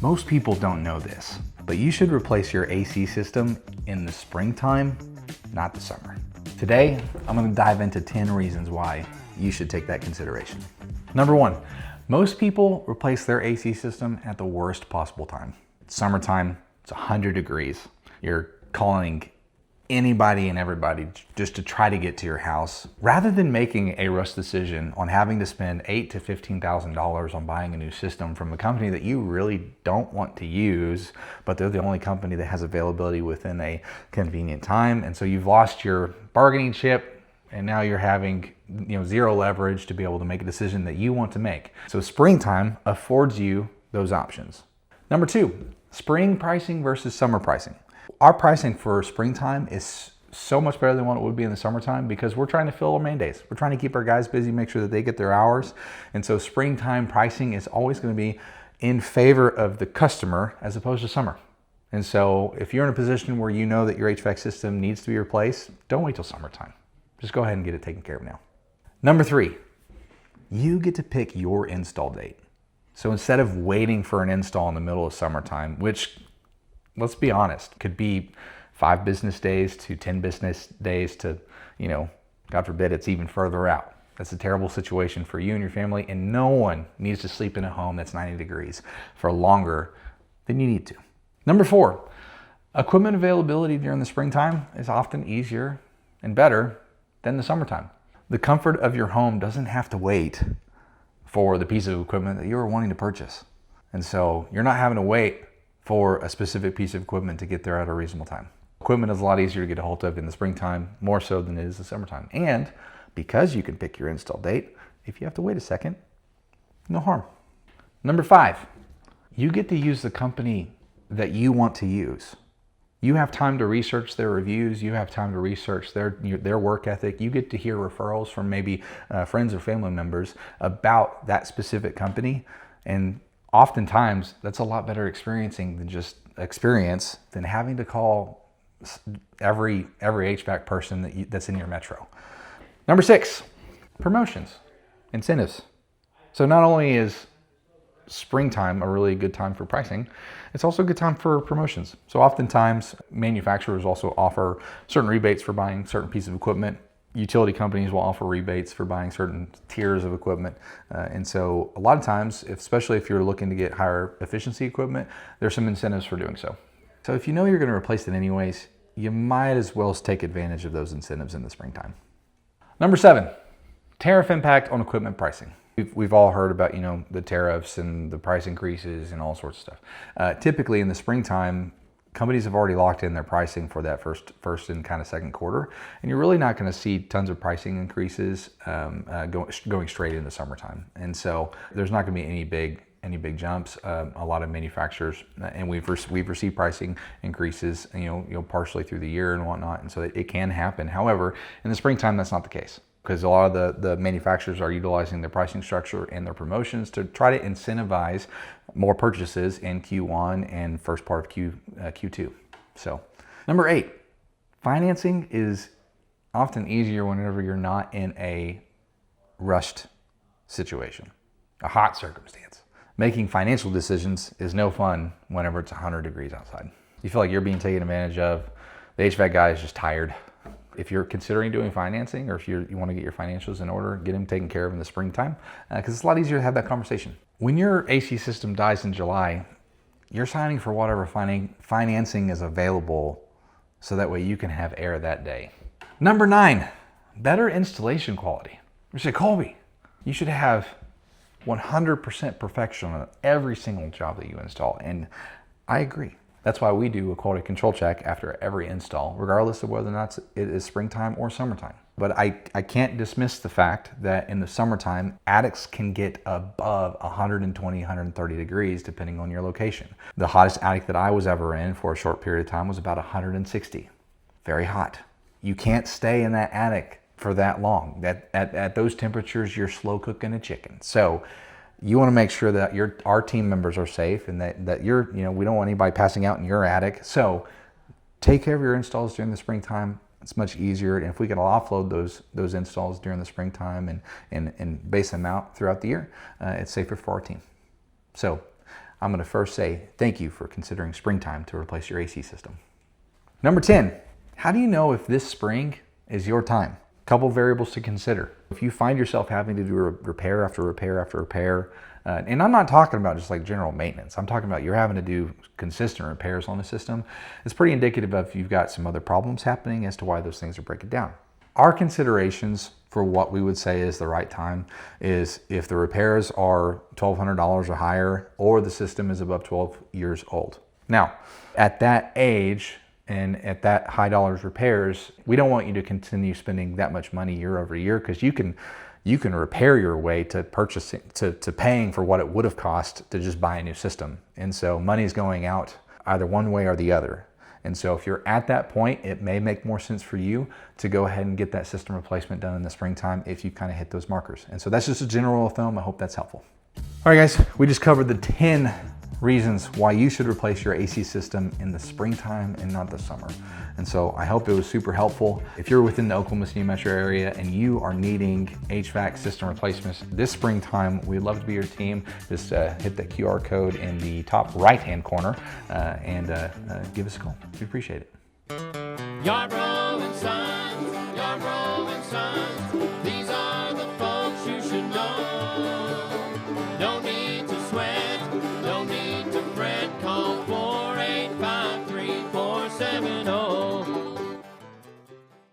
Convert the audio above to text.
Most people don't know this, but you should replace your AC system in the springtime, not the summer. Today, I'm going to dive into 10 reasons why you should take that consideration. Number one, most people replace their AC system at the worst possible time. Summertime, it's 100 degrees. You're calling anybody and everybody just to try to get to your house. Rather than making a rush decision on having to spend $8,000 to $15,000 on buying a new system from a company that you really don't want to use, but they're the only company that has availability within a convenient time, and so you've lost your bargaining chip, and now you're having zero leverage to be able to make a decision that you want to make. So springtime affords you those options. Number two, spring pricing versus summer pricing. Our pricing for springtime is so much better than what it would be in the summertime because we're trying to fill our main days. We're trying to keep our guys busy, make sure that they get their hours. And so springtime pricing is always going to be in favor of the customer as opposed to summer. And so if you're in a position where you know that your HVAC system needs to be replaced, don't wait till summertime. Just go ahead and get it taken care of now. Number three, you get to pick your install date. So instead of waiting for an install in the middle of summertime, which, let's be honest, could be 5 business days to 10 business days to, God forbid, it's even further out. That's a terrible situation for you and your family, and no one needs to sleep in a home that's 90 degrees for longer than you need to. Number four, equipment availability during the springtime is often easier and better than the summertime. The comfort of your home doesn't have to wait for the piece of equipment that you're wanting to purchase. And so you're not having to wait for a specific piece of equipment to get there at a reasonable time. Equipment is a lot easier to get a hold of in the springtime, more so than it is the summertime. And because you can pick your install date, if you have to wait a second, no harm. Number five, you get to use the company that you want to use. You have time to research their reviews. You have time to research their work ethic. You get to hear referrals from maybe friends or family members about that specific company. And oftentimes, that's a lot better experience than having to call every HVAC person that's in your metro. Number six, promotions, incentives. So not only is springtime a really good time for pricing, it's also a good time for promotions. So oftentimes, manufacturers also offer certain rebates for buying certain pieces of equipment. Utility companies will offer rebates for buying certain tiers of equipment. And so a lot of times, especially if you're looking to get higher efficiency equipment, there's some incentives for doing so. So if you know you're going to replace it anyways, you might as well take advantage of those incentives in the springtime. Number seven, tariff impact on equipment pricing. We've all heard about, the tariffs and the price increases and all sorts of stuff. Typically in the springtime, companies have already locked in their pricing for that first and kind of second quarter, and you're really not going to see tons of pricing increases going straight into summertime. And so there's not going to be any big jumps. A lot of manufacturers, and we've received pricing increases, partially through the year and whatnot, and so it can happen. However, in the springtime, that's not the case, because a lot of the manufacturers are utilizing their pricing structure and their promotions to try to incentivize more purchases in Q1 and first part of Q2. So, number eight, financing is often easier whenever you're not in a rushed situation, a hot circumstance. Making financial decisions is no fun whenever it's 100 degrees outside. You feel like you're being taken advantage of. The HVAC guy is just tired. If you're considering doing financing, or if you want to get your financials in order, get them taken care of in the springtime, because it's a lot easier to have that conversation. When your AC system dies in July, you're signing for whatever financing is available, so that way you can have air that day. Number nine, better installation quality. You say, Kolby, you should have 100% perfection on every single job that you install, and I agree. That's why we do a quality control check after every install, regardless of whether or not it is springtime or summertime. But I can't dismiss the fact that in the summertime, attics can get above 120, 130 degrees, depending on your location. The hottest attic that I was ever in for a short period of time was about 160. Very hot. You can't stay in that attic for that long. At those temperatures, you're slow cooking a chicken. So you want to make sure that our team members are safe, and that we don't want anybody passing out in your attic. So take care of your installs during the springtime. It's much easier, and if we can offload those installs during the springtime and base them out throughout the year, it's safer for our team. So I'm gonna first say thank you for considering springtime to replace your AC system. Number 10, how do you know if this spring is your time? Couple variables to consider. If you find yourself having to do repair after repair after repair, and I'm not talking about just like general maintenance, I'm talking about you're having to do consistent repairs on the system, it's pretty indicative of you've got some other problems happening as to why those things are breaking down. Our considerations for what we would say is the right time is if the repairs are $1,200 or higher, or the system is above 12 years old. Now, at that age, and at that high dollars repairs, we don't want you to continue spending that much money year over year, because you can repair your way to purchasing, to paying for what it would have cost to just buy a new system. And so money is going out either one way or the other. And so if you're at that point, it may make more sense for you to go ahead and get that system replacement done in the springtime if you kind of hit those markers. And so that's just a general thumb. I hope that's helpful. All right, guys, we just covered the 10 reasons why you should replace your AC system in the springtime and not the summer. And so I hope it was super helpful. If you're within the Oklahoma City metro area and you are needing HVAC system replacements this springtime, we'd love to be your team. Just hit that QR code in the top right-hand corner and give us a call. We appreciate it. Yarbrough and Sons, Yarbrough and Sons.